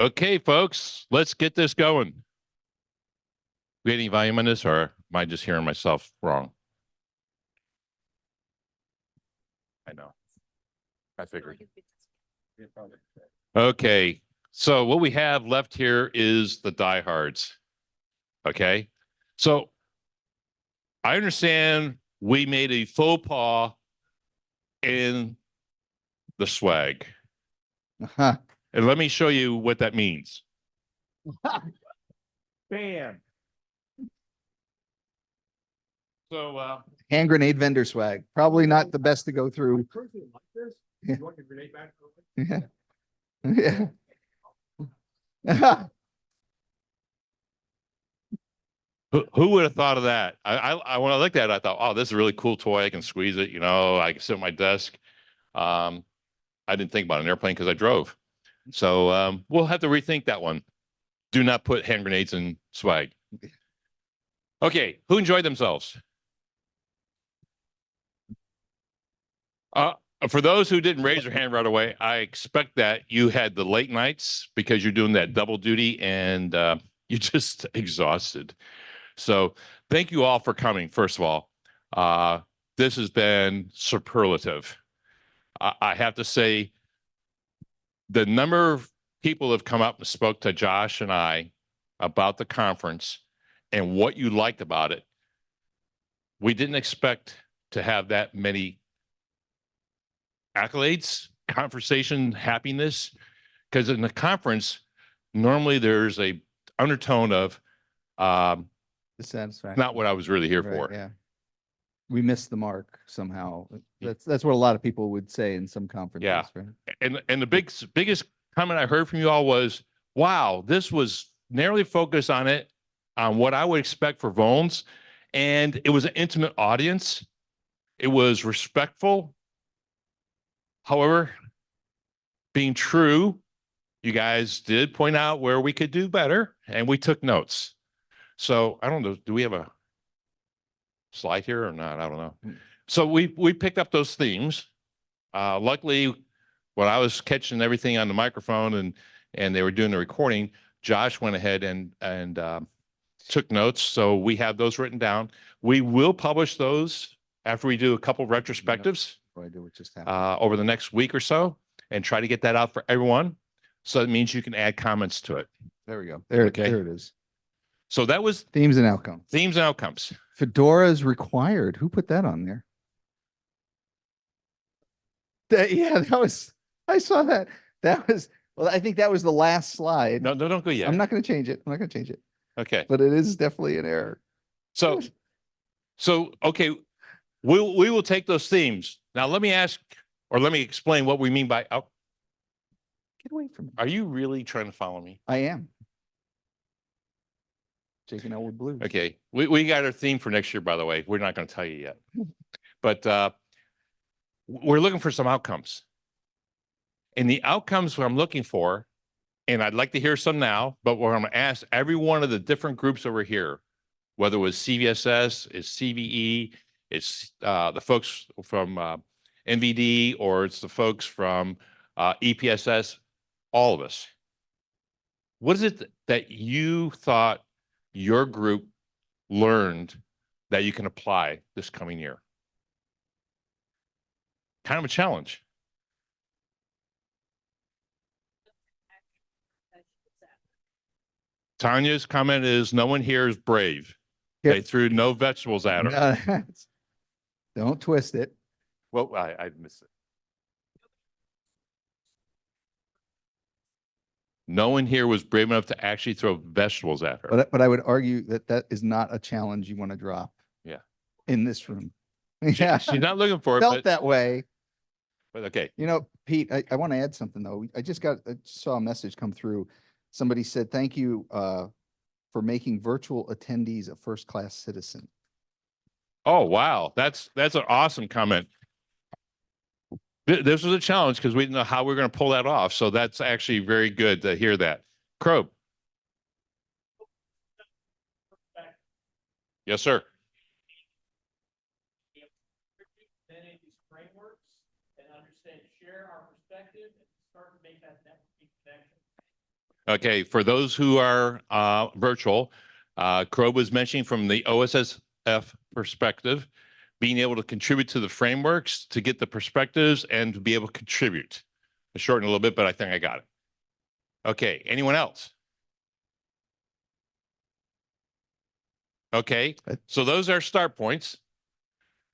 Okay, folks, let's get this going. We any volume on this, or am I just hearing myself wrong? I know. I figured. Okay, so what we have left here is the diehards. Okay, so I understand we made a faux pas in the swag. Uh-huh. And let me show you what that means. Bam. So Hand grenade vendor swag. Probably not the best to go through. You want your grenade back? Yeah. Yeah. Who would have thought of that? When I looked at it, I thought, oh, this is a really cool toy. I can squeeze it, I can sit at my desk. I didn't think about an airplane because I drove. So we'll have to rethink that one. Do not put hand grenades in swag. Okay, who enjoyed themselves? For those who didn't raise their hand right away, I expect that you had the late nights because you're doing that double duty and you're just exhausted. So thank you all for coming, first of all. This has been superlative. I have to say, the number of people have come up and spoke to Josh and I about the conference and what you liked about it. We didn't expect to have that many accolades, conversation, happiness, because in the conference, normally there's a undertone of Dissatisfaction. not what I was really here Right, for. yeah. We missed the mark somehow. That's what a lot of people would say in some conferences. Yeah. Right? And the biggest comment I heard from you all was, wow, this was narrowly focused on what I would expect for Vones. And it was an intimate audience. It was respectful. However, being true, you guys did point out where we could do better, and we took notes. So I don't know, do we have a slide here or not? I don't know. So we picked up those themes. Luckily, when I was catching everything on the microphone and they were doing the recording, Josh went ahead and took notes. So we have those written down. We will publish those after we do a couple retrospectives over the next week or so and try to get that out for everyone. So that means you can add comments to it. There we go. There it is. So that was themes and outcomes. Themes and outcomes. Fedora's required. Who put that on there? I saw that. Well, I think that was the last slide. No, don't go yet. I'm not going to change it. Okay. But it is definitely an error. So okay, we will take those themes. Now let me ask, or let me explain what we mean by out. Get away from me. Are you really trying to follow me? I am. Shaking Elwood Blues. Okay. We got our theme for next year, by the way. We're not going to tell you yet. But we're looking for some outcomes. And the outcomes what I'm looking for, and I'd like to hear some now, but what I'm going to ask every one of the different groups over here, whether it was CVSS, it's CVE, it's the folks from NVD, or it's the folks from EPSS, all of us. What is it that you thought your group learned that you can apply this coming year? Kind of a challenge. Tanya's comment is, no one here is brave. Yep. They threw no vegetables at her. Don't twist it. Well, I missed it. No one here was brave enough to actually throw vegetables at her. But I would argue that is not a challenge you want to drop. Yeah. In this room. Yeah. She's not looking for it. Felt that way. But okay. Pete, I want to add something though. I just saw a message come through. Somebody said, thank you for making virtual attendees a first-class citizen. Oh, wow. That's an awesome comment. This was a challenge because we didn't know how we were going to pull that off. So that's actually very good to hear that. Crow. Yes, sir. Frameworks and understand, share our perspective and start to make that networking connection. Okay, for those who are virtual, Crow was mentioning from the OSSF perspective, being able to contribute to the frameworks to get the perspectives and to be able to contribute. I shortened a little bit, but I think I got it. Okay, anyone else? Okay, so those are start points.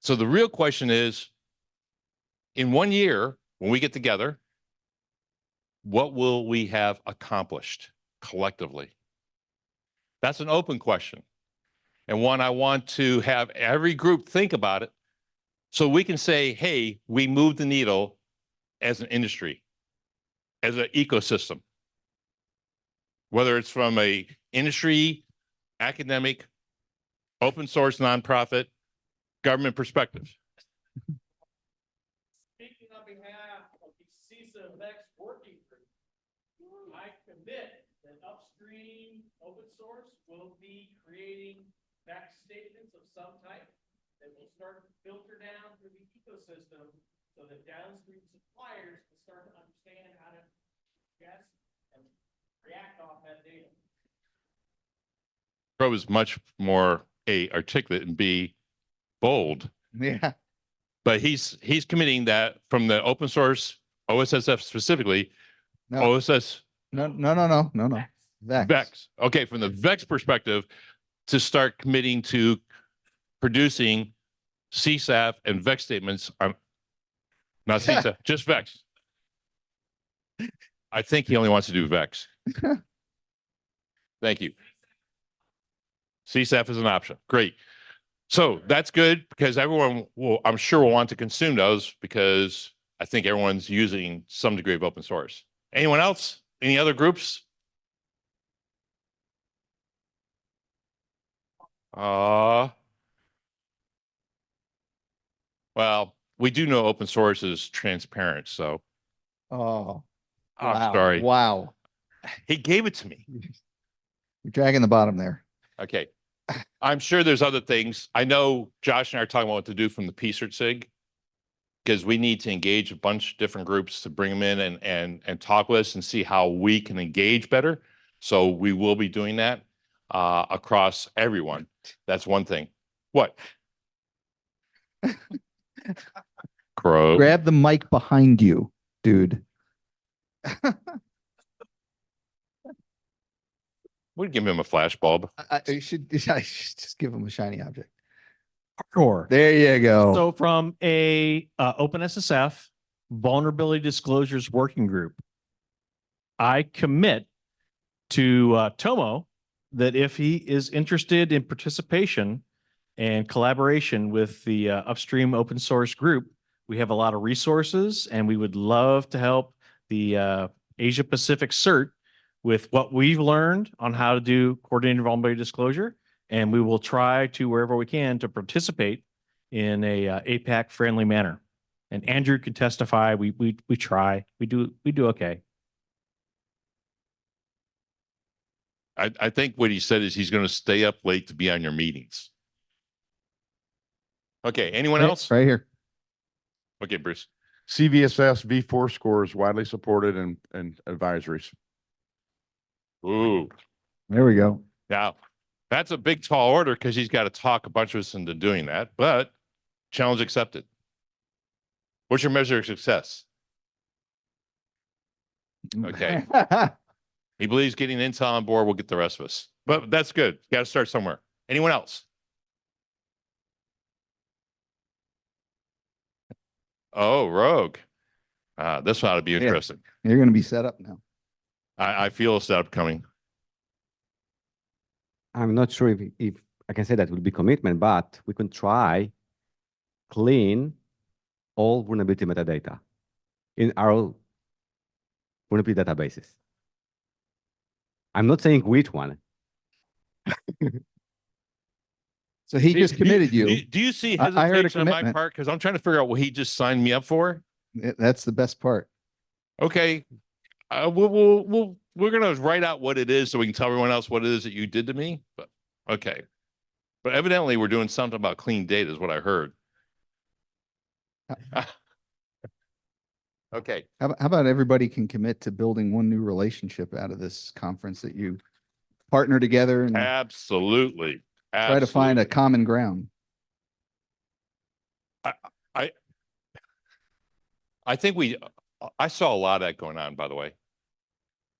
So the real question is, in 1 year, when we get together, what will we have accomplished collectively? That's an open question, and one I want to have every group think about it so we can say, hey, we moved the needle as an industry, as an ecosystem, whether it's from a industry, academic, open source, nonprofit, government perspective. Speaking on behalf of the CISA X working group, I commit that upstream open source will be creating back statements of some type that will start to filter down through the ecosystem so that downstream suppliers can start to understand how to guess and react off that data. Pro is much more A, articulate, and B, bold. Yeah. But he's committing that from the open source, OSSF specifically, No. OSS No. Vex. VEX. Okay, from the VEX perspective, to start committing to producing CSAF and VEX statements on, not CSAF, just VEX. I think he only wants to do VEX. Thank you. CSAF is an option. Great. So that's good because everyone will, I'm sure, will want to consume those because I think everyone's using some degree of open source. Anyone else? Any other groups? Well, we do know open source is transparent, so Oh, I'm wow. sorry. Wow. He gave it to me. You're dragging the bottom there. Okay. I'm sure there's other things. I know Josh and I are talking about what to do from the PSIRT SIG because we need to engage a bunch of different groups to bring them in and talk with us and see how we can engage better. So we will be doing that across everyone. That's one thing. What? Crow. Grab the mic behind you, dude. We'd give him a flash bulb. I should just give him a shiny object. Sure. There you go. So from a OpenSSF vulnerability disclosures working group, I commit to Tomo that if he is interested in participation and collaboration with the upstream open source group, we have a lot of resources and we would love to help the Asia Pacific CERT with what we've learned on how to do coordinated vulnerability disclosure. And we will try to, wherever we can, to participate in a APAC friendly manner. And Andrew could testify. We try. We do okay. I think what he said is he's going to stay up late to be on your meetings. Okay, anyone else? Right here. Okay, Bruce. CVSS V4 score is widely supported in advisories. Ooh, There we go. now that's a big tall order because he's got to talk a bunch of us into doing that, but challenge accepted. What's your measure of success? Okay. He believes getting Intel on board will get the rest of us, but that's good. Got to start somewhere. Anyone else? Oh, Rogue. This one ought to be interesting. You're going to be set up now. I feel a setup coming. I'm not sure if I can say that would be commitment, but we can try clean all vulnerability metadata in our vulnerability databases. I'm not saying which one. So he just committed you. Do you see I heard a hesitation on my commitment. part? Because I'm trying to figure out what he just signed me up for. That's the best part. Okay, we're gonna write out what it is so we can tell everyone else what it is that you did to me. But okay, but evidently we're doing something about clean data, is what I heard. Okay, How about everybody can commit to building one new relationship out of this conference, that you partner together and absolutely. try to find a Absolutely. common ground? I think I saw a lot of that going on, by the way.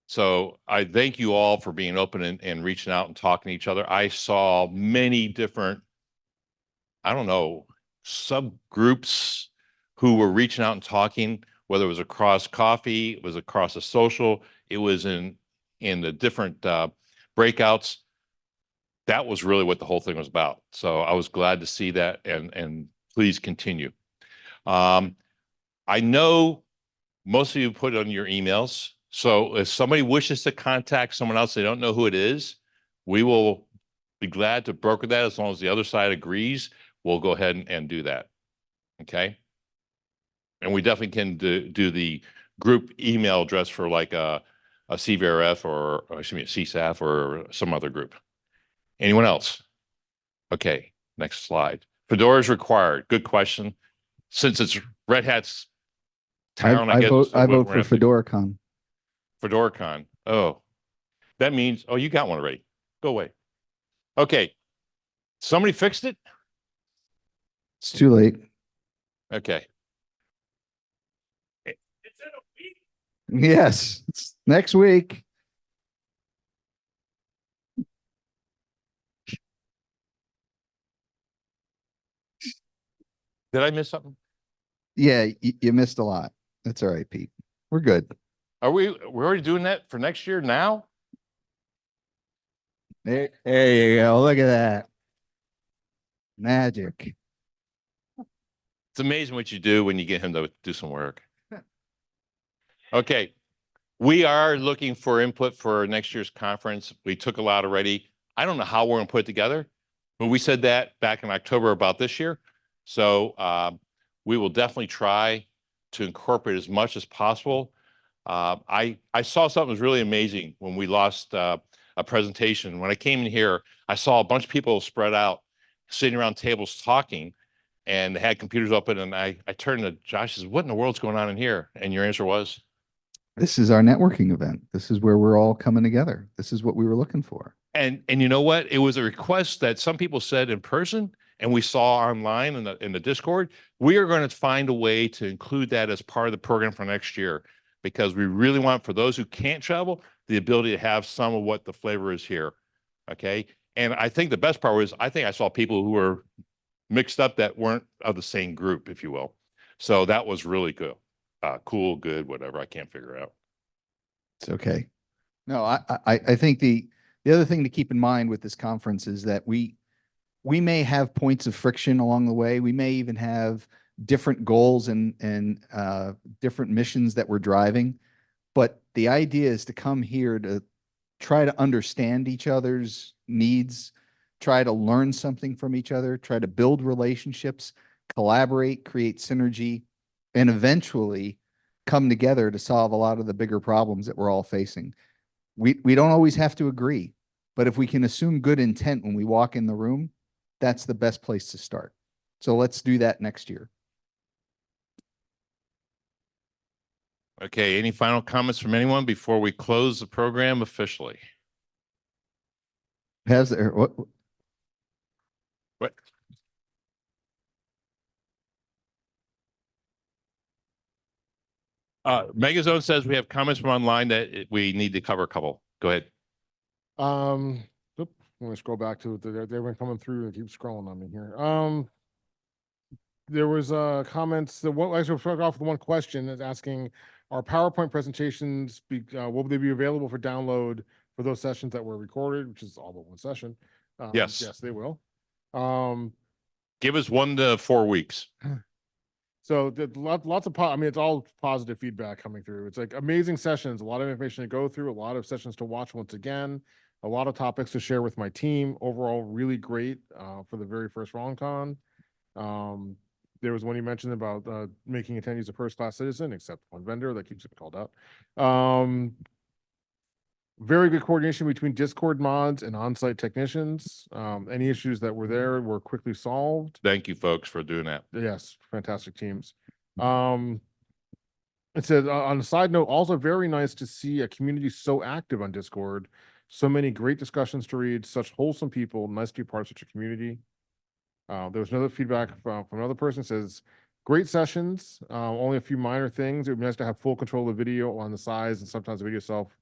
So I thank you all for being open and reaching out and talking to each other. I saw many different, I don't know, subgroups who were reaching out and talking, whether it was across coffee, it was across a social, it was in the different breakouts. That was really what the whole thing was about. So I was glad to see that, and please continue. I know most of you put it on your emails. So if somebody wishes to contact someone else, they don't know who it is, we will be glad to broker that as long as the other side agrees. We'll go ahead and do that. Okay. And we definitely can do the group email address for like a CVRF or excuse me, a CSAF or some other group. Anyone else? Okay, next slide. Fedora is required. Good question. Since it's Red Hat's town, I guess. I vote we're for gonna have FedoraCon. to- FedoraCon. Oh, that means, oh, you got one already. Go away. Okay. Somebody fixed it? It's too late. Okay. It's in a week. Yes, it's next week. Did I miss something? Yeah, you missed a lot. That's all right, Pete. We're good. We're already doing that for next year now? There you go. Look at that. Magic. It's amazing what you do when you get him to do some work. Okay. We are looking for input for next year's conference. We took a lot already. I don't know how we're going to put it together, but we said that back in October about this year. So we will definitely try to incorporate as much as possible. I saw something that was really amazing when we lost a presentation. When I came in here, I saw a bunch of people spread out, sitting around tables talking, and they had computers open. And I turned to Josh and said, "What in the world's going on in here?" And your answer was? This is our networking event. This is where we're all coming together. This is what we were looking for. And you know what? It was a request that some people said in person, and we saw online in the Discord. We are going to find a way to include that as part of the program for next year, because we really want, for those who can't travel, the ability to have some of what the flavor is here. Okay. And I think the best part was, I think I saw people who were mixed up that weren't of the same group, if you will. So that was really good. Cool, good, whatever. I can't figure out. It's okay. No, I think the other thing to keep in mind with this conference is that we may have points of friction along the way. We may even have different goals and different missions that we're driving. But the idea is to come here to try to understand each other's needs, try to learn something from each other, try to build relationships, collaborate, create synergy, and eventually come together to solve a lot of the bigger problems that we're all facing. We don't always have to agree, but if we can assume good intent when we walk in the room, that's the best place to start. So let's do that next year. Okay, any final comments from anyone before we close the program officially? Has there, what? What? Megazone says we have comments from online that we need to cover a couple. Go ahead. Oop, let me scroll back to it. They've been coming through and keep scrolling on me here. There was comments that what I should start off with one question is asking, are PowerPoint presentations will they be available for download for those sessions that were recorded, which is all but one session? Yes. Yes, they will. Give us 1 to 4 weeks. So lots of, I mean, it's all positive feedback coming through. It's like amazing sessions, a lot of information to go through, a lot of sessions to watch once again, a lot of topics to share with my team. Overall, really great for the very first RonCon. There was one you mentioned about making attendees a first-class citizen, except one vendor that keeps it called out. Very good coordination between Discord mods and on-site technicians. Any issues that were there were quickly solved. Thank you, folks, for doing that. Yes, fantastic teams. It says, on a side note, also very nice to see a community so active on Discord. So many great discussions to read, such wholesome people, nice to be part of such a community. There was another feedback from another person, says, great sessions, only a few minor things. It would be nice to have full control of the video on the size, and sometimes the video itself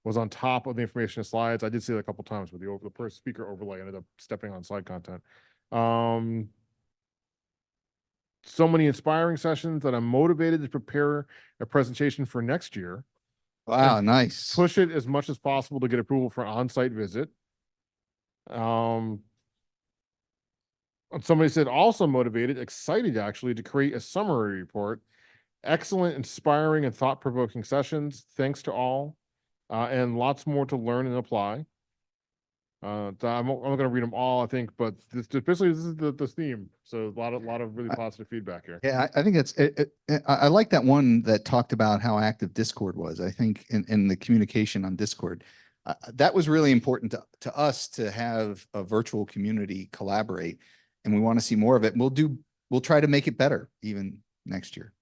was on top of the information slides. I did see that a couple times with the first speaker overlay ended up stepping on slide content. So many inspiring sessions that I'm motivated to prepare a presentation for next year. Wow, nice. Push it as much as possible to get approval for an on-site visit. And somebody said also motivated, excited actually to create a summary report. Excellent, inspiring, and thought-provoking sessions. Thanks to all, and lots more to learn and apply. I'm not going to read them all, I think, but this is the theme. So a lot of really positive feedback here. Yeah, I think that's I like that one that talked about how active Discord was. I think in the communication on Discord, that was really important to us to have a virtual community collaborate, and we want to see more of it. We'll try to make it better even next year.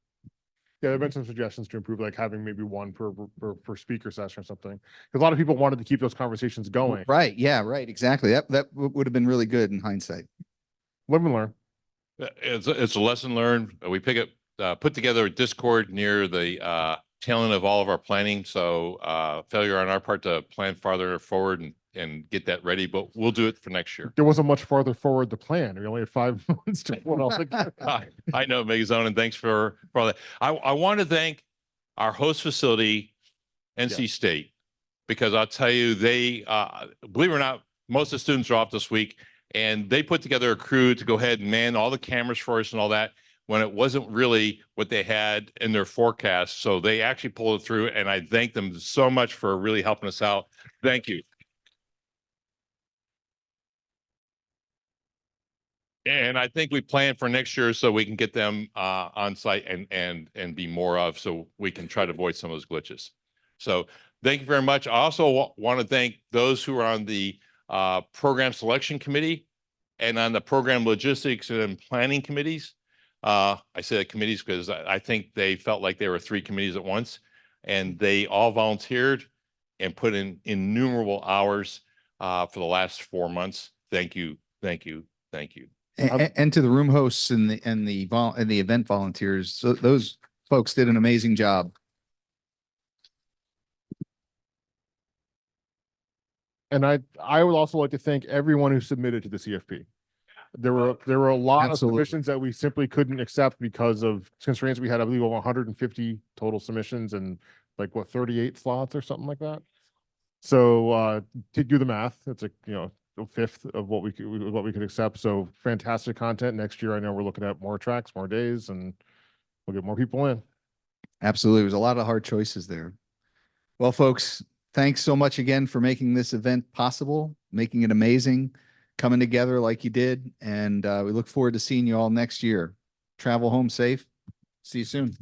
Yeah, there have been some suggestions to improve, like having maybe one per speaker session or something. Because a lot of people wanted to keep those conversations going. Right. Yeah. Right. Exactly. That would have been really good in hindsight. Live and learn. It's a lesson learned. We put together a Discord near the tail end of all of our planning. So failure on our part to plan farther forward and get that ready, but we'll do it for next year. There wasn't much farther forward to plan. We only had 5 months to put all together. I know, Megazone, and thanks for all that. I want to thank our host facility, NC State, because I'll tell you, they, believe it or not, most of the students are off this week, and they put together a crew to go ahead and man all the cameras for us and all that when it wasn't really what they had in their forecast. So they actually pulled it through, and I thank them so much for really helping us out. Thank you. And I think we plan for next year so we can get them on site and be more of, so we can try to avoid some of those glitches. So thank you very much. I also want to thank those who are on the program selection committee and on the program logistics and planning committees. I say the committees because I think they felt like they were 3 committees at once, and they all volunteered and put in innumerable hours for the last 4 months. Thank you, thank you, thank you. And to the room hosts and the event volunteers, so those folks did an amazing job. And I would also like to thank everyone who submitted to the CFP. There were a lot of submissions that we simply couldn't accept because of constraints. We had, I believe, over 150 total submissions and like 38 slots or something like that. So to do the math, it's a a fifth of what we could accept. So fantastic content. Next year, I know we're looking at more tracks, more days, and we'll get more people in. Absolutely. There's a lot of hard choices there. Well, folks, thanks so much again for making this event possible, making it amazing, coming together like you did. And we look forward to seeing you all next year. Travel home safe. See you soon.